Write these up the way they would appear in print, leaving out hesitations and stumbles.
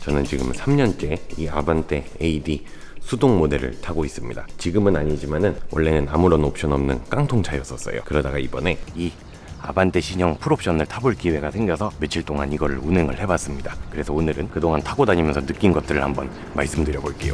저는 지금 3년째 이 아반떼 AD 수동 모델을 타고 있습니다. 지금은 아니지만은 원래는 아무런 옵션 없는 깡통차였었어요. 그러다가 이번에 이 아반떼 신형 풀옵션을 타볼 기회가 생겨서 며칠 동안 이거를 운행을 해봤습니다. 그래서 오늘은 그동안 타고 다니면서 느낀 것들을 한번 말씀드려 볼게요.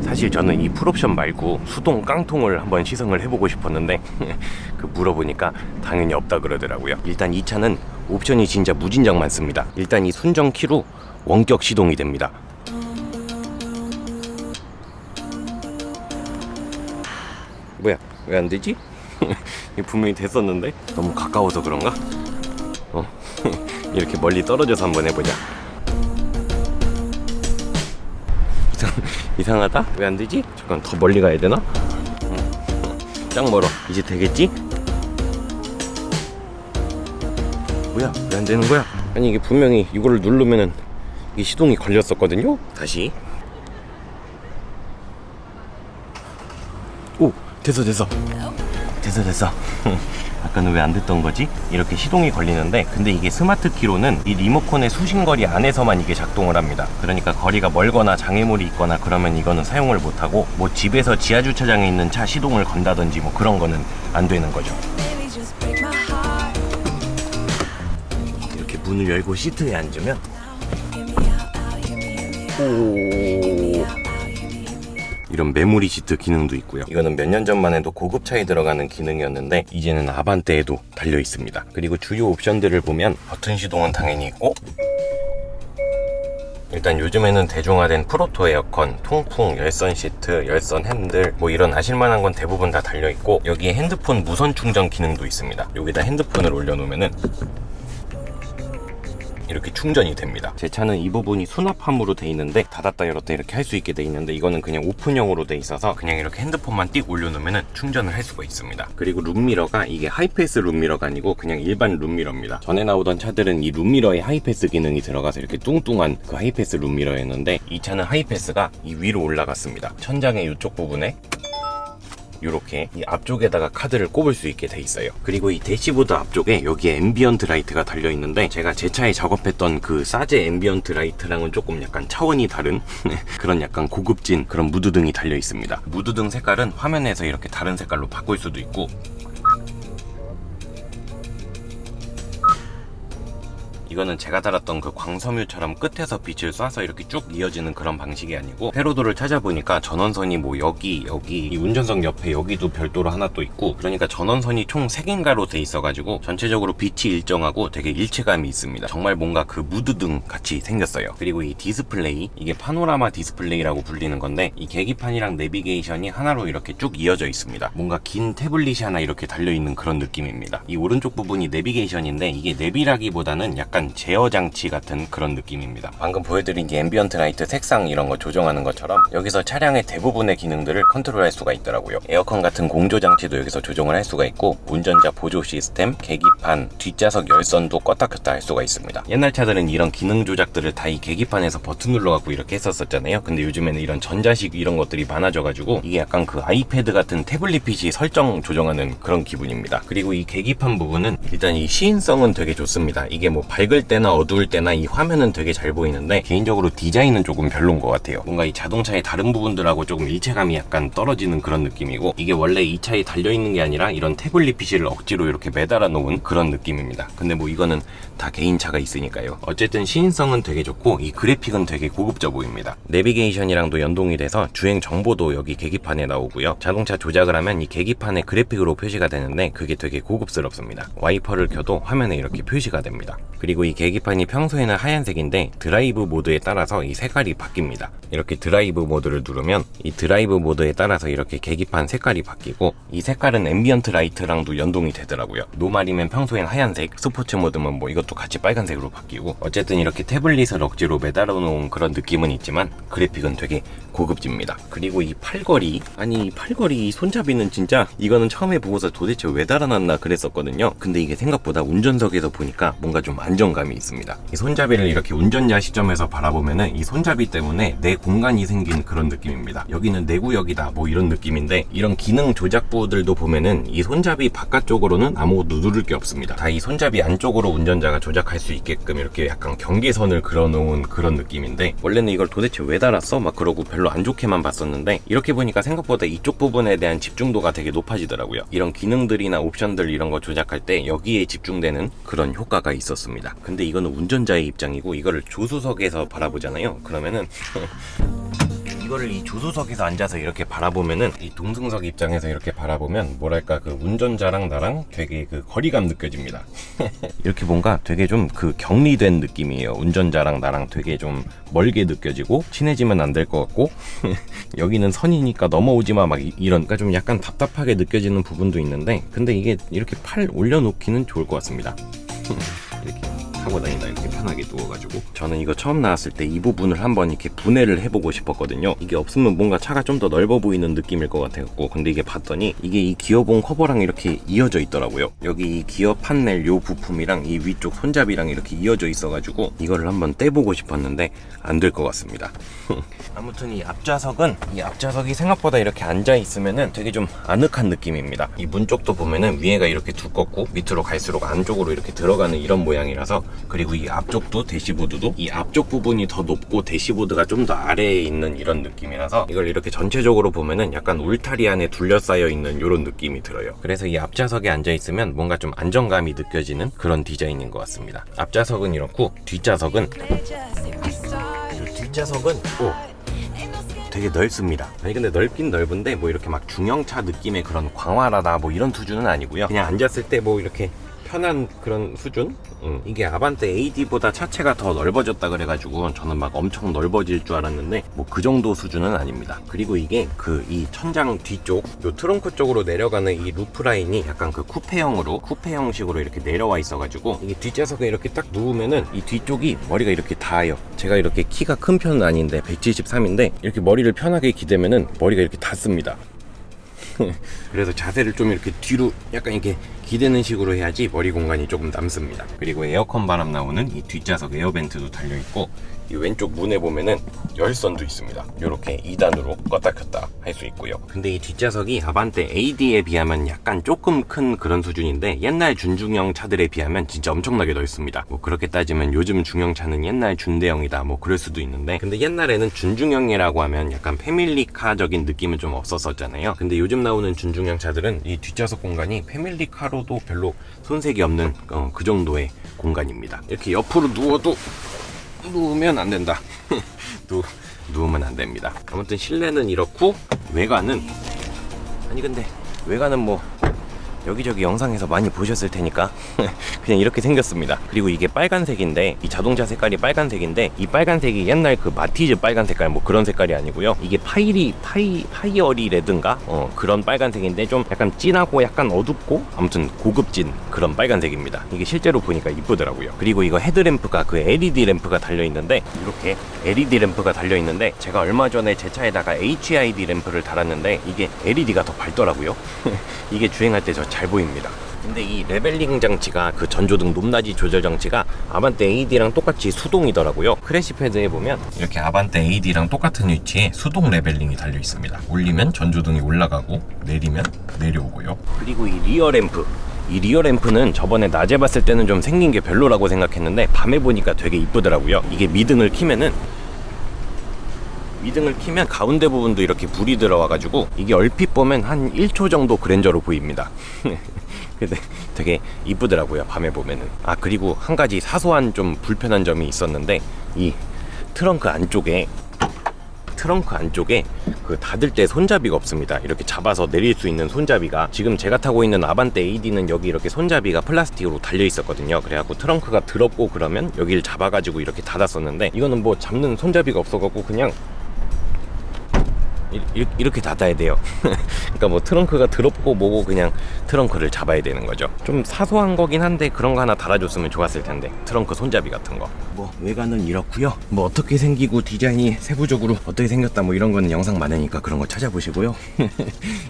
사실 저는 이 풀옵션 말고 수동 깡통을 한번 시승을 해보고 싶었는데 그 물어보니까 당연히 없다 그러더라고요. 일단 이 차는 옵션이 진짜 무진장 많습니다. 일단 이 순정 키로 원격 시동이 됩니다. 뭐야, 왜 안 되지? 분명히 됐었는데 너무 가까워서 그런가? 이렇게 멀리 떨어져서 한번 해보자. 이상하다? 왜 안 되지? 잠깐 더 멀리 가야 되나? 짱 멀어. 이제 되겠지? 뭐야? 왜 안 되는 거야? 아니 이게 분명히 이거를 누르면은 이 시동이 걸렸었거든요? 다시. 오! 됐어. 아까는 왜 안 됐던 거지? 이렇게 시동이 걸리는데, 근데 이게 스마트 키로는 이 리모컨의 수신거리 안에서만 이게 작동을 합니다. 그러니까 거리가 멀거나 장애물이 있거나 그러면 이거는 사용을 못하고, 뭐 집에서 지하주차장에 있는 차 시동을 건다든지 뭐 그런 거는 안 되는 거죠. 이렇게 문을 열고 시트에 앉으면 이런 메모리 시트 기능도 있고요. 이거는 몇 년 전만 해도 고급차에 들어가는 기능이었는데 이제는 아반떼에도 달려 있습니다. 그리고 주요 옵션들을 보면 버튼 시동은 당연히 있고, 일단 요즘에는 대중화된 프로토 에어컨, 통풍, 열선 시트, 열선 핸들 뭐 이런 아실만한 건 대부분 다 달려 있고, 여기에 핸드폰 무선 충전 기능도 있습니다. 여기다 핸드폰을 올려놓으면은 이렇게 충전이 됩니다. 제 차는 이 부분이 수납함으로 돼 있는데 닫았다 열었다 이렇게 할 수 있게 돼 있는데, 이거는 그냥 오픈형으로 돼 있어서 그냥 이렇게 핸드폰만 띡 올려놓으면 충전을 할 수가 있습니다. 그리고 룸미러가 이게 하이패스 룸미러가 아니고 그냥 일반 룸미러입니다. 전에 나오던 차들은 이 룸미러에 하이패스 기능이 들어가서 이렇게 뚱뚱한 그 하이패스 룸미러였는데, 이 차는 하이패스가 이 위로 올라갔습니다. 천장의 이쪽 부분에 이렇게 이 앞쪽에다가 카드를 꼽을 수 있게 돼 있어요. 그리고 이 대시보드 앞쪽에 여기에 앰비언트 라이트가 달려 있는데, 제가 제 차에 작업했던 그 사제 앰비언트 라이트랑은 조금 약간 차원이 다른 그런 약간 고급진 그런 무드등이 달려 있습니다. 무드등 색깔은 화면에서 이렇게 다른 색깔로 바꿀 수도 있고, 이거는 제가 달았던 그 광섬유처럼 끝에서 빛을 쏴서 이렇게 쭉 이어지는 그런 방식이 아니고, 회로도를 찾아보니까 전원선이 뭐 여기 이 운전석 옆에 여기도 별도로 하나 또 있고, 그러니까 전원선이 총 3개인가로 돼 있어가지고 전체적으로 빛이 일정하고 되게 일체감이 있습니다. 정말 뭔가 그 무드등 같이 생겼어요. 그리고 이 디스플레이, 이게 파노라마 디스플레이라고 불리는 건데, 이 계기판이랑 내비게이션이 하나로 이렇게 쭉 이어져 있습니다. 뭔가 긴 태블릿이 하나 이렇게 달려있는 그런 느낌입니다. 이 오른쪽 부분이 내비게이션인데, 이게 내비라기보다는 약간 제어 장치 같은 그런 느낌입니다. 방금 보여드린 이 앰비언트 라이트 색상 이런 거 조정하는 것처럼 여기서 차량의 대부분의 기능들을 컨트롤할 수가 있더라고요. 에어컨 같은 공조 장치도 여기서 조정을 할 수가 있고, 운전자 보조 시스템, 계기판, 뒷좌석 열선도 껐다 켰다 할 수가 있습니다. 옛날 차들은 이런 기능 조작들을 다 이 계기판에서 버튼 눌러갖고 이렇게 했었잖아요. 근데 요즘에는 이런 전자식 이런 것들이 많아져가지고 이게 약간 그 아이패드 같은 태블릿 PC 설정 조정하는 그런 기분입니다. 그리고 이 계기판 부분은 일단 이 시인성은 되게 좋습니다. 이게 뭐 밝을 때나 어두울 때나 이 화면은 되게 잘 보이는데, 개인적으로 디자인은 조금 별론 것 같아요. 뭔가 이 자동차의 다른 부분들하고 조금 일체감이 약간 떨어지는 그런 느낌이고, 이게 원래 이 차에 달려있는 게 아니라 이런 태블릿 PC를 억지로 이렇게 매달아 놓은 그런 느낌입니다. 근데 뭐 이거는 다 개인차가 있으니까요. 어쨌든 시인성은 되게 좋고 이 그래픽은 되게 고급져 보입니다. 내비게이션이랑도 연동이 돼서 주행 정보도 여기 계기판에 나오고요. 자동차 조작을 하면 이 계기판에 그래픽으로 표시가 되는데 그게 되게 고급스럽습니다. 와이퍼를 켜도 화면에 이렇게 표시가 됩니다. 그리고 그리고 이 계기판이 평소에는 하얀색인데 드라이브 모드에 따라서 이 색깔이 바뀝니다. 이렇게 드라이브 모드를 누르면 이 드라이브 모드에 따라서 이렇게 계기판 색깔이 바뀌고, 이 색깔은 앰비언트 라이트랑도 연동이 되더라고요. 노말이면 평소엔 하얀색, 스포츠 모드면 뭐 이것도 같이 빨간색으로 바뀌고, 어쨌든 이렇게 태블릿을 억지로 매달아 놓은 그런 느낌은 있지만 그래픽은 되게 고급집니다. 그리고 이 팔걸이, 아니 이 팔걸이 이 손잡이는 진짜, 이거는 처음에 보고서 도대체 왜 달아놨나 그랬었거든요. 근데 이게 생각보다 운전석에서 보니까 뭔가 좀 안정감이 있습니다. 이 손잡이를 이렇게 운전자 시점에서 바라보면은 이 손잡이 때문에 내 공간이 생긴 그런 느낌입니다. 여기는 내 구역이다 뭐 이런 느낌인데, 이런 기능 조작부들도 보면은 이 손잡이 바깥쪽으로는 아무것도 누를 게 없습니다. 다 이 손잡이 안쪽으로 운전자가 조작할 수 있게끔 이렇게 약간 경계선을 그려놓은 그런 느낌인데, 원래는 이걸 도대체 왜 달았어? 막 그러고 별로 안 좋게만 봤었는데, 이렇게 보니까 생각보다 이쪽 부분에 대한 집중도가 되게 높아지더라고요. 이런 기능들이나 옵션들 이런 거 조작할 때 여기에 집중되는 그런 효과가 있었습니다. 근데 이거는 운전자의 입장이고, 이거를 조수석에서 바라보잖아요. 그러면은 이거를 이 조수석에서 앉아서 이렇게 바라보면은, 이 동승석 입장에서 이렇게 바라보면 뭐랄까, 그 운전자랑 나랑 되게 그 거리감 느껴집니다. 이렇게 뭔가 되게 좀 그 격리된 느낌이에요. 운전자랑 나랑 되게 좀 멀게 느껴지고, 친해지면 안 될 것 같고 여기는 선이니까 넘어오지마 막 이런, 그러니까 좀 약간 답답하게 느껴지는 부분도 있는데, 근데 이게 이렇게 팔 올려놓기는 좋을 것 같습니다. 이렇게 타고 다니다 이렇게 편하게 누워가지고. 저는 이거 처음 나왔을 때 이 부분을 한번 이렇게 분해를 해보고 싶었거든요. 이게 없으면 뭔가 차가 좀 더 넓어 보이는 느낌일 것 같아갖고, 근데 이게 봤더니 이게 이 기어봉 커버랑 이렇게 이어져 있더라고요. 여기 이 기어 판넬 요 부품이랑 이 위쪽 손잡이랑 이렇게 이어져 있어가지고 이거를 한번 떼보고 싶었는데 안 될 것 같습니다. 아무튼 이 앞좌석이 생각보다 이렇게 앉아있으면은 되게 좀 아늑한 느낌입니다. 이 문 쪽도 보면은 위에가 이렇게 두껍고 밑으로 갈수록 안쪽으로 이렇게 들어가는 이런 모양이라서, 그리고 이 앞쪽도 대시보드도 이 앞쪽 부분이 더 높고 대시보드가 좀 더 아래에 있는 이런 느낌이라서, 이걸 이렇게 전체적으로 보면은 약간 울타리 안에 둘러싸여 있는 이런 느낌이 들어요. 그래서 이 앞좌석에 앉아있으면 뭔가 좀 안정감이 느껴지는 그런 디자인인 것 같습니다. 앞좌석은 이렇고, 뒷좌석은 되게 넓습니다. 아니 근데 넓긴 넓은데 뭐 이렇게 막 중형차 느낌의 그런 광활하다 뭐 이런 수준은 아니고요. 그냥 앉았을 때 뭐 이렇게 편한 그런 수준? 이게 아반떼 AD보다 차체가 더 넓어졌다 그래가지고 저는 막 엄청 넓어질 줄 알았는데 뭐 그 정도 수준은 아닙니다. 그리고 이게 그 이 천장 뒤쪽 요 트렁크 쪽으로 내려가는 이 루프 라인이 약간 그 쿠페 형식으로 이렇게 내려와 있어가지고, 이게 뒷좌석에 이렇게 딱 누우면은 이 뒤쪽이 머리가 이렇게 닿아요. 제가 이렇게 키가 큰 편은 아닌데 173인데 이렇게 머리를 편하게 기대면은 머리가 이렇게 닿습니다. 그래서 자세를 좀 이렇게 뒤로 약간 이렇게 기대는 식으로 해야지 머리 공간이 조금 남습니다. 그리고 에어컨 바람 나오는 이 뒷좌석 에어벤트도 달려있고, 이 왼쪽 문에 보면은 열선도 있습니다. 이렇게 2단으로 껐다 켰다 할 수 있고요. 근데 이 뒷좌석이 아반떼 AD에 비하면 약간 조금 큰 그런 수준인데, 옛날 준중형 차들에 비하면 진짜 엄청나게 넓습니다. 뭐 그렇게 따지면 요즘 중형차는 옛날 준대형이다 뭐 그럴 수도 있는데, 근데 옛날에는 준중형이라고 하면 약간 패밀리카적인 느낌은 좀 없었잖아요. 근데 요즘 나오는 준중형 차들은 이 뒷좌석 공간이 패밀리카로도 별로 손색이 없는 그 정도의 공간입니다. 이렇게 옆으로 누우면 안 된다. 누우면 안 됩니다. 아무튼 실내는 이렇고, 외관은 뭐 여기저기 영상에서 많이 보셨을 테니까 그냥 이렇게 생겼습니다. 그리고 이게 빨간색인데, 이 자동차 색깔이 빨간색인데, 이 빨간색이 옛날 그 마티즈 빨간 색깔 뭐 그런 색깔이 아니고요. 이게 파이어리 레드인가? 그런 빨간색인데 좀 약간 진하고 약간 어둡고 아무튼 고급진 그런 빨간색입니다. 이게 실제로 보니까 이쁘더라고요. 그리고 이거 헤드램프가 그 LED 램프가 달려있는데, 이렇게 LED 램프가 달려있는데, 제가 얼마 전에 제 차에다가 HID 램프를 달았는데 이게 LED가 더 밝더라고요. 이게 주행할 때 저 잘 보입니다. 근데 이 레벨링 장치가, 그 전조등 높낮이 조절 장치가 아반떼 AD랑 똑같이 수동이더라고요. 크래시 패드에 보면 이렇게 아반떼 AD랑 똑같은 위치에 수동 레벨링이 달려 있습니다. 올리면 전조등이 올라가고 내리면 내려오고요. 그리고 이 리어 램프는 저번에 낮에 봤을 때는 좀 생긴 게 별로라고 생각했는데 밤에 보니까 되게 이쁘더라고요. 이게 미등을 키면 가운데 부분도 이렇게 불이 들어와가지고 이게 얼핏 보면 한 1초 정도 그랜저로 보입니다. 근데 되게 이쁘더라고요, 밤에 보면은. 아, 그리고 한 가지 사소한 좀 불편한 점이 있었는데, 이 트렁크 트렁크 안쪽에 그 닫을 때 손잡이가 없습니다. 이렇게 잡아서 내릴 수 있는 손잡이가, 지금 제가 타고 있는 아반떼 AD는 여기 이렇게 손잡이가 플라스틱으로 달려 있었거든요. 그래갖고 트렁크가 더럽고 그러면 여기를 잡아가지고 이렇게 닫았었는데, 이거는 뭐 잡는 손잡이가 없어갖고 그냥 이렇게 닫아야 돼요. 그러니까 뭐 트렁크가 더럽고 뭐고 그냥 트렁크를 잡아야 되는 거죠. 좀 사소한 거긴 한데 그런 거 하나 달아줬으면 좋았을 텐데, 트렁크 손잡이 같은 거. 뭐 외관은 이렇고요. 뭐 어떻게 생기고 디자인이 세부적으로 어떻게 생겼다 뭐 이런 거는 영상 많으니까 그런 거 찾아보시고요.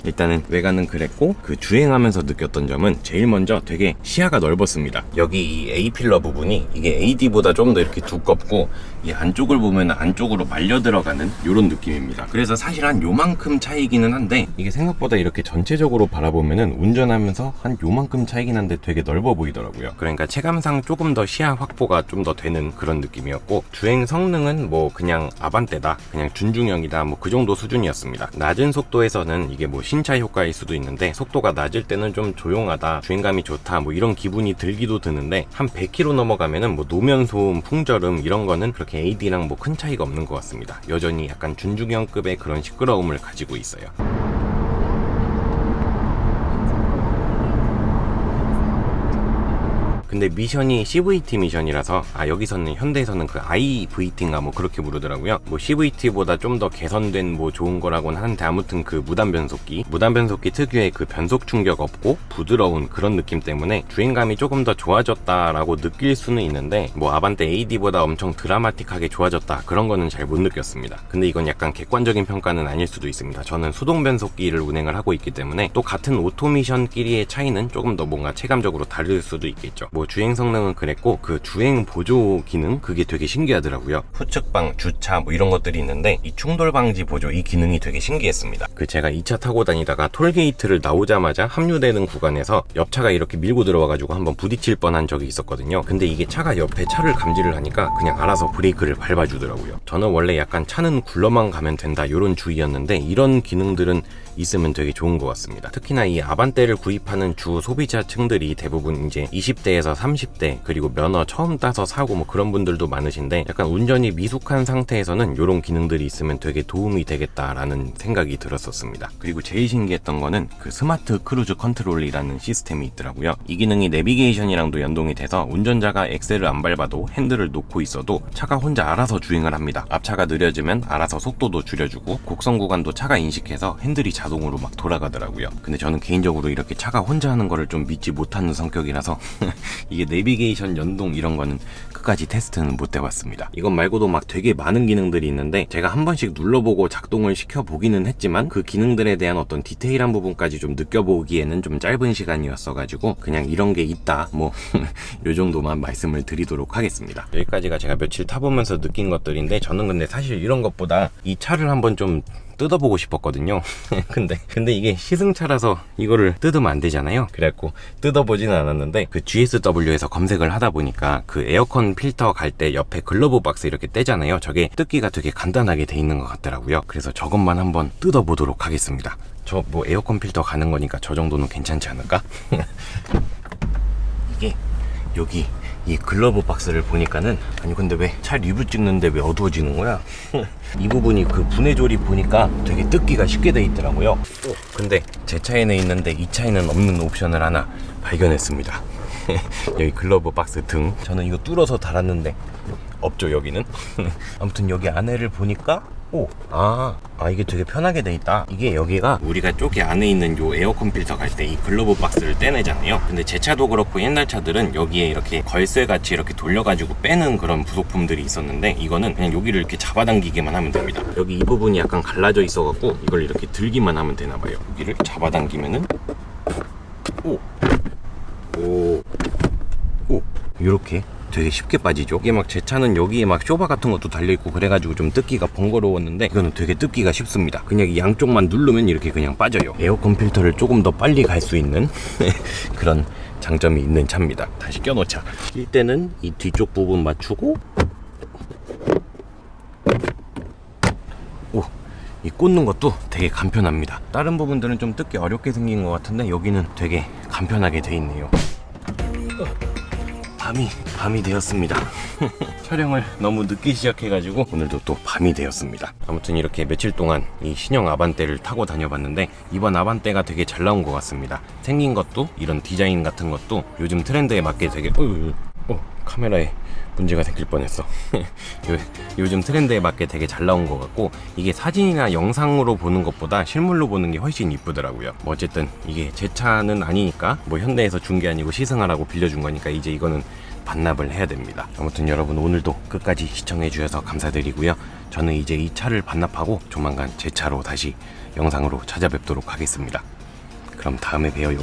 일단은 외관은 그랬고, 그 주행하면서 느꼈던 점은 제일 먼저 되게 시야가 넓었습니다. 여기 이 A필러 부분이 이게 AD보다 좀 더 이렇게 두껍고, 이 안쪽을 보면 안쪽으로 말려 들어가는 이런 느낌입니다. 그래서 사실 한 요만큼 차이기는 한데, 이게 생각보다 이렇게 전체적으로 바라보면은 운전하면서 한 요만큼 차이긴 한데 되게 넓어 보이더라고요. 그러니까 체감상 조금 더 시야 확보가 좀 더 되는 그런 느낌이었고, 주행 성능은 뭐 그냥 아반떼다, 그냥 준중형이다, 뭐 그 정도 수준이었습니다. 낮은 속도에서는 이게 뭐 신차 효과일 수도 있는데, 속도가 낮을 때는 좀 조용하다, 주행감이 좋다, 뭐 이런 기분이 들기도 드는데, 한 100km 넘어가면은 뭐 노면 소음, 풍절음 이런 거는 그렇게 AD랑 뭐 큰 차이가 없는 것 같습니다. 여전히 약간 준중형급의 그런 시끄러움을 가지고 있어요. 근데 미션이 CVT 미션이라서, 여기서는 현대에서는 그 IVT인가 뭐 그렇게 부르더라고요. 뭐 CVT보다 좀 더 개선된 뭐 좋은 거라고는 하는데, 아무튼 그 무단 변속기 특유의 그 변속 충격 없고 부드러운 그런 느낌 때문에 주행감이 조금 더 좋아졌다라고 느낄 수는 있는데, 뭐 아반떼 AD보다 엄청 드라마틱하게 좋아졌다 그런 거는 잘 못 느꼈습니다. 근데 이건 약간 객관적인 평가는 아닐 수도 있습니다. 저는 수동 변속기를 운행을 하고 있기 때문에 또 같은 오토미션끼리의 차이는 조금 더 뭔가 체감적으로 다를 수도 있겠죠. 뭐 주행 성능은 그랬고, 그 주행 보조 기능 그게 되게 신기하더라고요. 후측방, 주차 뭐 이런 것들이 있는데, 이 충돌 방지 보조 이 기능이 되게 신기했습니다. 그 제가 2차 타고 다니다가 톨게이트를 나오자마자 합류되는 구간에서 옆차가 이렇게 밀고 들어와가지고 한번 부딪힐 뻔한 적이 있었거든요. 근데 이게 차가 옆에 차를 감지를 하니까 그냥 알아서 브레이크를 밟아주더라고요. 저는 원래 약간 차는 굴러만 가면 된다 이런 주의였는데, 이런 기능들은 있으면 되게 좋은 것 같습니다. 특히나 이 아반떼를 구입하는 주 소비자층들이 대부분 이제 20대에서 30대, 그리고 면허 처음 따서 사고 뭐 그런 분들도 많으신데, 약간 운전이 미숙한 상태에서는 이런 기능들이 있으면 되게 도움이 되겠다라는 생각이 들었었습니다. 그리고 제일 신기했던 거는 그 스마트 크루즈 컨트롤이라는 시스템이 있더라고요. 이 기능이 내비게이션이랑도 연동이 돼서 운전자가 엑셀을 안 밟아도 핸들을 놓고 있어도 차가 혼자 알아서 주행을 합니다. 앞차가 느려지면 알아서 속도도 줄여주고, 곡선 구간도 차가 인식해서 핸들이 자동으로 막 돌아가더라고요. 근데 저는 개인적으로 이렇게 차가 혼자 하는 거를 좀 믿지 못하는 성격이라서 이게 내비게이션 연동 이런 거는 끝까지 테스트는 못 해봤습니다. 이것 말고도 막 되게 많은 기능들이 있는데, 제가 한 번씩 눌러보고 작동을 시켜보기는 했지만 그 기능들에 대한 어떤 디테일한 부분까지 좀 느껴보기에는 좀 짧은 시간이었어가지고 그냥 이런 게 있다 뭐 요 정도만 말씀을 드리도록 하겠습니다. 여기까지가 제가 며칠 타보면서 느낀 것들인데, 저는 근데 사실 이런 것보다 이 차를 한번 좀 뜯어보고 싶었거든요. 근데 이게 시승차라서 이거를 뜯으면 안 되잖아요. 그래갖고 뜯어보지는 않았는데, 그 GSW에서 검색을 하다 보니까 그 에어컨 필터 갈 때 옆에 글러브 박스 이렇게 떼잖아요. 저게 뜯기가 되게 간단하게 돼 있는 것 같더라고요. 그래서 저것만 한번 뜯어보도록 하겠습니다. 저 뭐 에어컨 필터 가는 거니까 저 정도는 괜찮지 않을까? 이게 여기 이 글러브 박스를 보니까는, 아니 근데 왜 차 리뷰 찍는데 왜 어두워지는 거야? 이 부분이 그 분해 조립 보니까 되게 뜯기가 쉽게 돼 있더라고요. 근데 제 차에는 있는데 이 차에는 없는 옵션을 하나 발견했습니다. 여기 글러브 박스 등, 저는 이거 뚫어서 달았는데 없죠 여기는. 아무튼 여기 안에를 보니까 이게 되게 편하게 돼 있다. 이게 여기가 우리가 저기 안에 있는 요 에어컨 필터 갈 때 이 글러브 박스를 떼내잖아요. 근데 제 차도 그렇고 옛날 차들은 여기에 이렇게 걸쇠 같이 이렇게 돌려가지고 빼는 그런 부속품들이 있었는데, 이거는 그냥 여기를 이렇게 잡아당기기만 하면 됩니다. 여기 이 부분이 약간 갈라져 있어갖고 이걸 이렇게 들기만 하면 되나봐요. 여기를 잡아당기면은 이렇게 되게 쉽게 빠지죠. 이게 막 제 차는 여기에 막 쇼바 같은 것도 달려있고 그래가지고 좀 뜯기가 번거로웠는데, 이거는 되게 뜯기가 쉽습니다. 그냥 이 양쪽만 누르면 이렇게 그냥 빠져요. 에어컨 필터를 조금 더 빨리 갈 수 있는 그런 장점이 있는 차입니다. 다시 껴놓자. 낄 때는 이 뒤쪽 부분 맞추고, 이 꽂는 것도 되게 간편합니다. 다른 부분들은 좀 뜯기 어렵게 생긴 것 같은데 여기는 되게 간편하게 돼 있네요. 밤이 되었습니다. 촬영을 너무 늦게 시작해가지고 오늘도 또 밤이 되었습니다. 아무튼 이렇게 며칠 동안 이 신형 아반떼를 타고 다녀봤는데 이번 아반떼가 되게 잘 나온 것 같습니다. 생긴 것도 이런 디자인 같은 것도 요즘 트렌드에 맞게 되게 카메라에 문제가 생길 뻔했어. 요즘 트렌드에 맞게 되게 잘 나온 것 같고 이게 사진이나 영상으로 보는 것보다 실물로 보는 게 훨씬 이쁘더라고요. 뭐 어쨌든 이게 제 차는 아니니까 뭐 현대에서 준 게 아니고 시승하라고 빌려준 거니까 이제 이거는 반납을 해야 됩니다. 아무튼 여러분 오늘도 끝까지 시청해 주셔서 감사드리고요. 저는 이제 이 차를 반납하고 조만간 제 차로 다시 영상으로 찾아뵙도록 하겠습니다. 그럼 다음에 봬요.